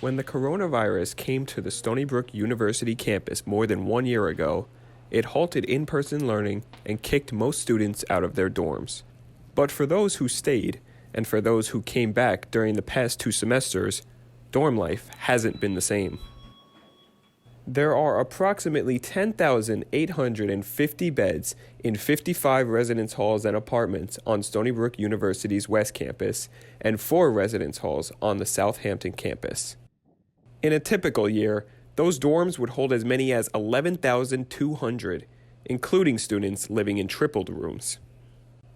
When the coronavirus came to the Stony Brook University campus more than 1 year ago, it halted in-person learning and kicked most students out of their dorms. But for those who stayed, and for those who came back during the past 2 semesters, dorm life hasn't been the same. There are approximately 10,850 beds in 55 residence halls and apartments on Stony Brook University's West Campus and 4 residence halls on the Southampton campus. In a typical year, those dorms would hold as many as 11,200, including students living in tripled rooms.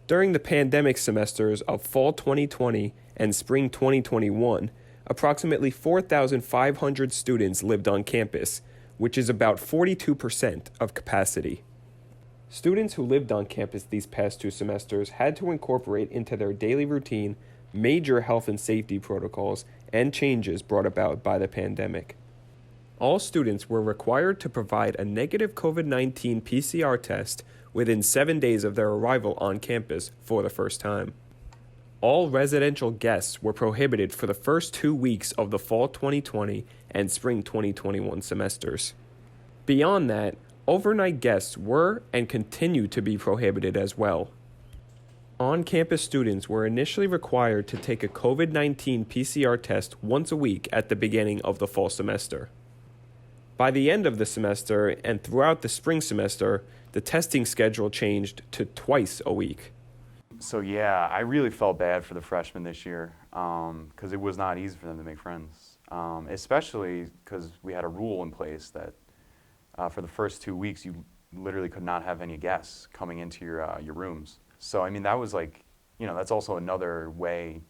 During the pandemic semesters of fall 2020 and spring 2021, approximately 4,500 students lived on campus, which is about 42% of capacity. Students who lived on campus these past 2 semesters had to incorporate into their daily routine major health and safety protocols and changes brought about by the pandemic. All students were required to provide a negative COVID-19 PCR test within 7 days of their arrival on campus for the first time. All residential guests were prohibited for the first 2 weeks of the fall 2020 and spring 2021 semesters. Beyond that, overnight guests were and continue to be prohibited as well. On-campus students were initially required to take a COVID-19 PCR test once a week at the beginning of the fall semester. By the end of the semester and throughout the spring semester, the testing schedule changed to twice a week. So yeah, I really felt bad for the freshmen this year because it was not easy for them to make friends, especially because we had a rule in place that for the first 2 weeks you literally could not have any guests coming into your rooms. So I mean that was like, that's also another way.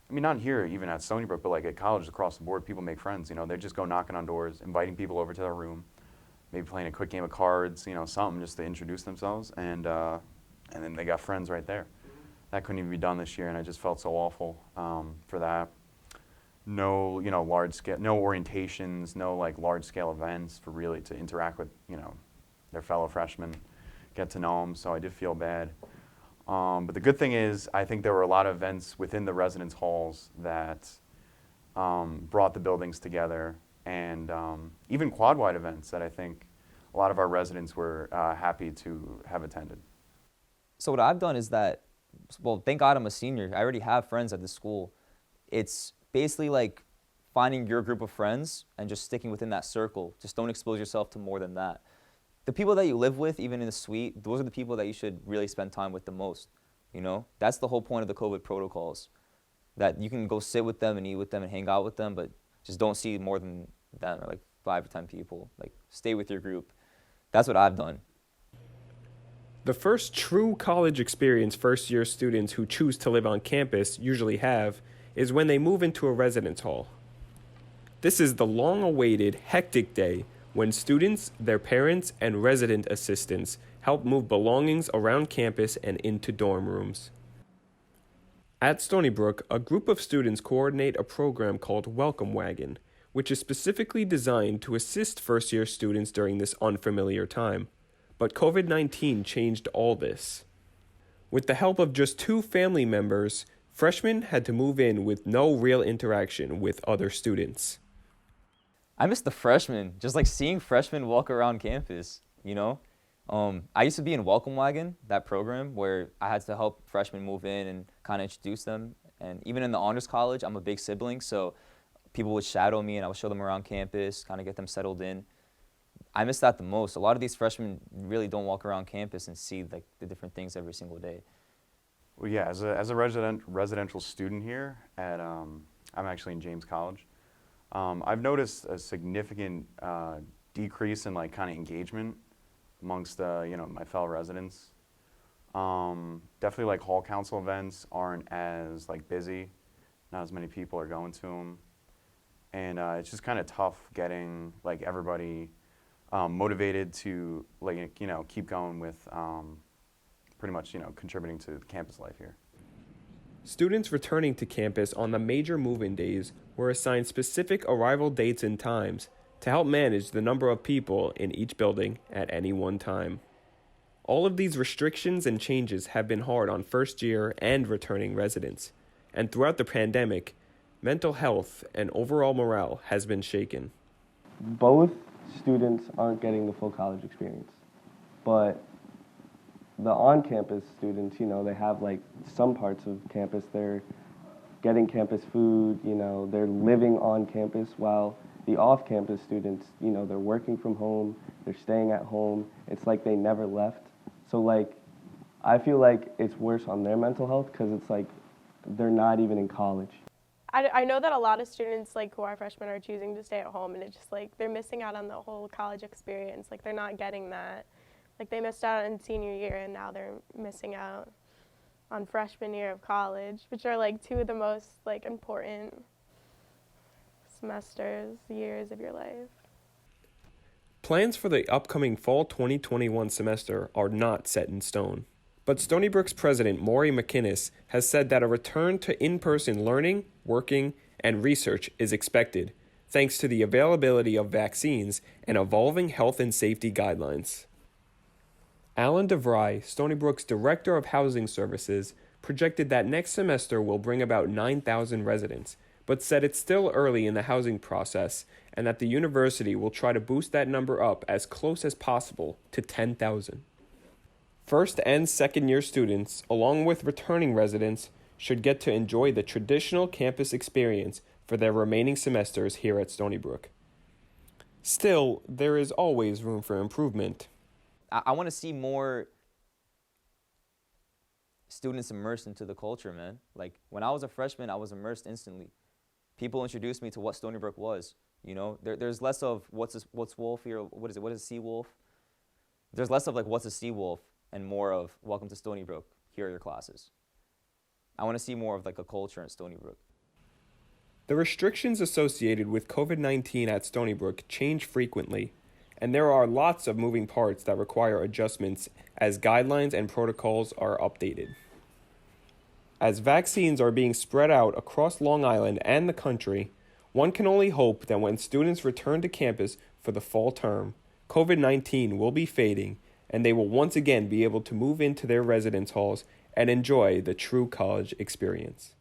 I mean, not here even at Stony Brook, but like at colleges across the board, people make friends. They just go knocking on doors, inviting people over to their room, maybe playing a quick game of cards, something just to introduce themselves, and then they got friends right there. That couldn't even be done this year, and I just felt so awful for that. No, large scale, no orientations, no like large scale events for really to interact with, their fellow freshmen, get to know them. So I did feel bad. But the good thing is, I think there were a lot of events within the residence halls that brought the buildings together, and even quad-wide events that I think a lot of our residents were happy to have attended. So what I've done is that, well, thank God I'm a senior. I already have friends at this school. It's basically like finding your group of friends and just sticking within that circle. Just don't expose yourself to more than that. The people that you live with, even in the suite, those are the people that you should really spend time with the most. That's the whole point of the COVID protocols, that you can go sit with them and eat with them and hang out with them, but just don't see more than them, or like 5 or 10 people. Like, stay with your group. That's what I've done. The first true college experience first-year students who choose to live on campus usually have is when they move into a residence hall. This is the long-awaited, hectic day when students, their parents, and resident assistants help move belongings around campus and into dorm rooms. At Stony Brook, a group of students coordinate a program called Welcome Wagon, which is specifically designed to assist first-year students during this unfamiliar time. But COVID-19 changed all this. With the help of just 2 family members, freshmen had to move in with no real interaction with other students. I miss the freshmen, just like seeing freshmen walk around campus, I used to be in Welcome Wagon, that program, where I had to help freshmen move in and kind of introduce them. And even in the honors college, I'm a big sibling, so people would shadow me and I would show them around campus, kind of get them settled in. I miss that the most. A lot of these freshmen really don't walk around campus and see like the different things every single day. Well, yeah, as a residential student here at, I'm actually in James College. I've noticed a significant decrease in like kind of engagement amongst my fellow residents. Definitely like hall council events aren't as like busy. Not as many people are going to them, and it's just kind of tough getting like everybody motivated to like keep going with pretty much contributing to the campus life here. Students returning to campus on the major move-in days were assigned specific arrival dates and times to help manage the number of people in each building at any one time. All of these restrictions and changes have been hard on first-year and returning residents, and throughout the pandemic, mental health and overall morale has been shaken. Both students aren't getting the full college experience, but the on-campus students, they have like some parts of campus, they're getting campus food, they're living on campus, while the off-campus students, they're working from home, they're staying at home. It's like they never left. So like, I feel like it's worse on their mental health because it's like they're not even in college. I know that a lot of students like who are freshmen are choosing to stay at home, and it's just like they're missing out on the whole college experience. Like they're not getting that. Like they missed out on senior year, and now they're missing out on freshman year of college, which are like two of the most like important years of your life. Plans for the upcoming fall 2021 semester are not set in stone. But Stony Brook's president, Maury McInnes, has said that a return to in-person learning, working, and research is expected, thanks to the availability of vaccines and evolving health and safety guidelines. Alan DeVry, Stony Brook's Director of Housing Services, projected that next semester will bring about 9,000 residents, but said it's still early in the housing process and that the university will try to boost that number up as close as possible to 10,000. First and second year students, along with returning residents, should get to enjoy the traditional campus experience for their remaining semesters here at Stony Brook. Still, there is always room for improvement. I want to see more students immersed into the culture, man. Like when I was a freshman, I was immersed instantly. People introduced me to what Stony Brook was. There's less of what's wolf here, what is it? What is sea wolf? There's less of like what's a sea wolf and more of welcome to Stony Brook. Here are your classes. I want to see more of like a culture in Stony Brook. The restrictions associated with COVID-19 at Stony Brook change frequently, and there are lots of moving parts that require adjustments as guidelines and protocols are updated. As vaccines are being spread out across Long Island and the country, one can only hope that when students return to campus for the fall term, COVID-19 will be fading and they will once again be able to move into their residence halls and enjoy the true college experience.